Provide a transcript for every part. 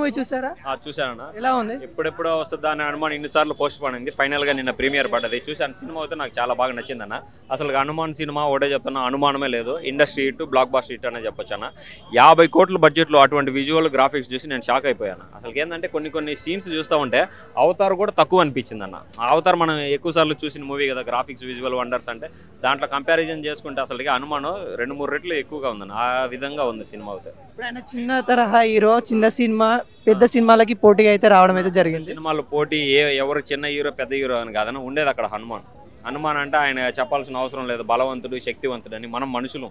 Movie చూసారా? చూసాను. ఎలా ఉంది? ఎప్పుడెప్పుడో వస్తుందా అని అనుమానం ఇన్నిసార్లు పోస్ట్ పడింది. ఫైనల్ గా నిన్న ప్రీమియర్ పడ్డది. చూసాను. సినిమా అయితే నాకు చాలా బాగా నచ్చిందన్న. అసలు హనుమాన్ సినిమా ఒకటే చెప్తున్నా, అనుమానమే లేదు. Industry hit, blockbuster hit అనే చెప్పొచ్చు అన్న. 50 కోట్ల బడ్జెట్ లో అటువంటి విజువల్ గ్రాఫిక్స్ చూసి నేను షాక్ అయిపోయాను. అసలు ఏంటంటే కొన్ని సీన్స్ చూస్తూ ఉంటే అవతార్ కూడా తక్కువ అనిపించింది అన్న. అవతార్ మనం ఎక్కువ సార్లు చూసిన మూవీ కదా, గ్రాఫిక్స్ విజువల్ వండర్స్ అంటే. దాంట్లో కంపారిజన్ చేసుకుంటే అసలు అనుమానం 2-3 రెట్లు ఎక్కువగా ఉందన్న. ఆ విధంగా ఉంది సినిమా అయితే. ఇప్పుడు ఆయన చిన్న తరహా హీరో, చిన్న సినిమా పెద్ద సినిమాలకి పోటీగా అయితే రావడం అయితే జరిగింది. సినిమాలో పోటీ ఎవరు చిన్న హీరో పెద్ద హీరో అని కాదని ఉండేది అక్కడ హనుమాన్ అంటే ఆయన చెప్పాల్సిన అవసరం లేదు. బలవంతుడు, శక్తివంతుడు అని. మనం మనుషులు.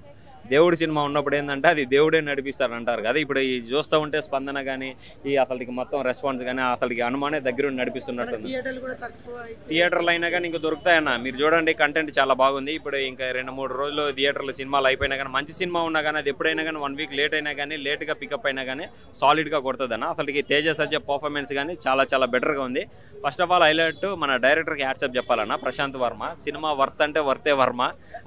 దేవుడి సినిమా ఉన్నప్పుడు ఏంటంటే అది దేవుడే నడిపిస్తారంటారు కదా. ఇప్పుడు ఈ చూస్తూ ఉంటే స్పందన కానీ ఈ అతనికి మొత్తం రెస్పాన్స్ కానీ అతనికి హనుమానే దగ్గర నడిపిస్తున్నట్టుంది. థియేటర్లు అయినా కానీ ఇంకా దొరుకుతాయన్న. మీరు చూడండి, కంటెంట్ చాలా బాగుంది. ఇప్పుడు ఇంకా 2-3 రోజులు థియేటర్లు సినిమాలు అయిపోయినా కానీ, మంచి సినిమా ఉన్నా కానీ అది ఎప్పుడైనా కానీ 1 వీక్ లేట్ అయినా కానీ, లేట్గా పికప్ అయినా కానీ సాలిడ్గా కొడుతుందన్న. అసలుకి తేజ సజ్జ పర్ఫార్మెన్స్ కానీ చాలా బెటర్గా ఉంది. ఫస్ట్ ఆఫ్ ఆల్ హైలైట్ మన డైరెక్టర్కి హ్యాట్సాప్ చెప్పాలన్న, ప్రశాంత్ వర్మ. సినిమా వర్త్ అంటే వర్తే వర్మ,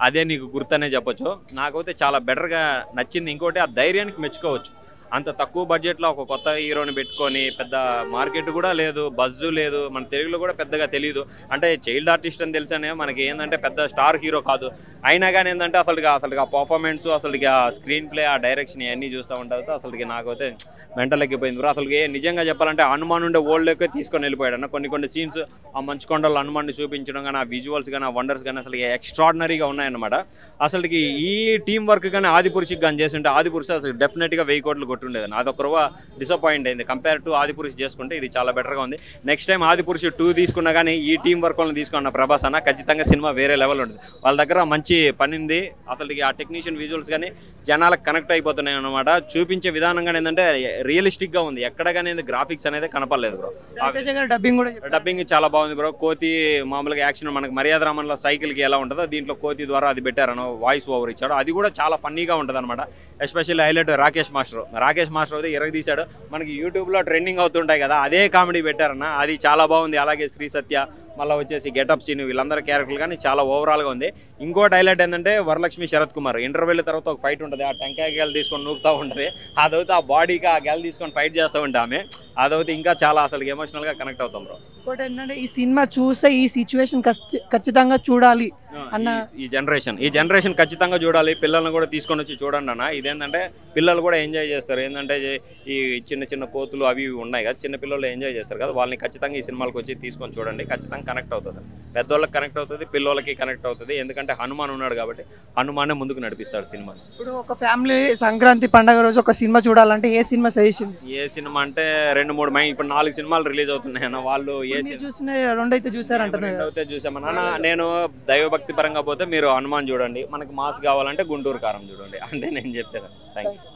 అదే నీకు గుర్తనే చెప్పొచ్చు. నాకైతే చాలా బెటర్గా నచ్చింది. ఇంకోటి ఆ ధైర్యానికి మెచ్చుకోవచ్చు. అంత తక్కువ బడ్జెట్లో ఒక కొత్త హీరోని పెట్టుకొని, పెద్ద మార్కెట్ కూడా లేదు, బజ్జు లేదు, మన తెలుగులో కూడా పెద్దగా తెలియదు. అంటే చైల్డ్ ఆర్టిస్ట్ అని తెలిసనే మనకి ఏంటంటే పెద్ద స్టార్ హీరో కాదు. అయినా కానీ ఏంటంటే అసలుగా ఆ పర్ఫార్మెన్స్, అసలుకి ఆ స్క్రీన్ ప్లే, ఆ డైరెక్షన్ ఇవన్నీ చూస్తూ ఉంటారు. అసలుకి నాకైతే మెంటల్ ఎక్కిపోయింది బ్రో. అసలుకి నిజంగా చెప్పాలంటే హనుమాన్ ఉండే వరల్డ్లోకి తీసుకొని వెళ్ళిపోయాడు అన్న. కొన్ని సీన్స్ ఆ మంచుకొండలు హనుమాన్ని చూపించడం కానీ, ఆ విజువల్స్ కానీ, ఆ వండర్స్ కానీ అసలు ఎక్స్ట్రాడినరీగా ఉన్నాయన్నమాట. అసలుకి ఈ టీం వర్క్ కానీ ఆదిపురుషికి కానీ చేస్తుంటే ఆదిపురుషు అసలు డెఫినెట్గా 1000 కోట్లు కొట్టుండేది. అదొక డిసప్పాయింట్ అయింది. కంపేర్ టు ఆదిపురుషు చేసుకుంటే ఇది చాలా బెటర్గా ఉంది. నెక్స్ట్ టైం ఆదిపురుషు 2 తీసుకున్నా కానీ ఈ టీం వర్క్ వాళ్ళని తీసుకున్న ప్రభాస్ అన్న ఖచ్చితంగా సినిమా వేరే లెవెల్ ఉంటుంది. వాళ్ళ దగ్గర మంచి పని ఉంది. అసలుకి ఆ టెక్నీషియన్ విజువల్స్ కానీ జనాలకు కనెక్ట్ అయిపోతున్నాయి అనమాట. చూపించే విధానం కానీ ఏంటంటే రియలిస్టిక్గా ఉంది. ఎక్కడ కానీ గ్రాఫిక్స్ అనేది కనపడలేదు బ్రో. డబ్బింగ్ చాలా బాగుంది బ్రో. కోతి మామూలుగా యాక్షన్ మనకు మర్యాద రామన్లో సైకిల్కి ఎలా ఉంటుందో దీంట్లో కోతి ద్వారా అది పెట్టారనో, వాయిస్ ఓవర్ ఇచ్చాడు. అది కూడా చాలా ఫన్నీగా ఉంటుంది అనమాట. ఎస్పెషల్లీ హైలైట్ రాకేష్ మాస్టర్ అయితే ఇరగదీశాడు. మనకి యూట్యూబ్లో ట్రెండింగ్ అవుతుంటాయి కదా, అదే కామెడీ పెట్టారన్న. అది చాలా బాగుంది. అలాగే శ్రీ సత్య, మళ్ళీ వచ్చేసి గెటప్ సీన్, వీళ్ళందరూ క్యారెక్టర్లు కానీ చాలా ఓవరాల్గా ఉంది. ఇంకోటి హైలైట్ ఏంటంటే వరలక్ష్మి శరత్ కుమార్ ఇంటర్వెల్ తర్వాత ఒక ఫైట్ ఉంటుంది. ఆ టెంకాయ గెల తీసుకొని నూకుతూ ఉంటుంది. అదైతే ఆ బాడీకి ఆ గెల తీసుకొని ఫైట్ చేస్తూ ఉంటా ఆమె. అదైతే ఇంకా చాలా అసలు ఎమోషనల్గా కనెక్ట్ అవుతాం బ్రో. ఇంకోటి ఏంటంటే ఈ సినిమా చూస్తే ఈ సిచ్యువేషన్ ఖచ్చితంగా చూడాలి అన్న. ఈ జనరేషన్ ఖచ్చితంగా చూడాలి. పిల్లల్ని కూడా తీసుకొని వచ్చి చూడండి అన్న. ఇదేంటంటే పిల్లలు కూడా ఎంజాయ్ చేస్తారు. ఏంటంటే ఈ చిన్న కోతులు అవి ఉన్నాయి కదా, చిన్న పిల్లలు ఎంజాయ్ చేస్తారు కదా, వాళ్ళని ఖచ్చితంగా ఈ సినిమాలకు వచ్చి తీసుకొని చూడండి. ఖచ్చితంగా కనెక్ట్ అవుతుంది. పెద్దోళ్ళకి కనెక్ట్ అవుతుంది, పిల్లలకి కనెక్ట్ అవుతుంది. ఎందుకంటే హనుమాన్ ఉన్నాడు కాబట్టి హనుమానే ముందుకు నడిపిస్తాడు సినిమాని. ఇప్పుడు ఒక ఫ్యామిలీ సంక్రాంతి పండుగ రోజు ఒక సినిమా చూడాలంటే ఏ సినిమా సజెషన్? ఏ సినిమా అంటే 2-3 ఇప్పుడు 4 సినిమాలు రిలీజ్ అవుతున్నాయి అన్న. వాళ్ళు చూసిన 2 అయితే చూసారంటే చూసామన్నా. నేను దైవభక్తి పరంగా పోతే మీరు హనుమాన్ చూడండి. మనకి మాస్ కావాలంటే గుంటూరు కారం చూడండి. అంటే నేను చెప్పాను. Thank you.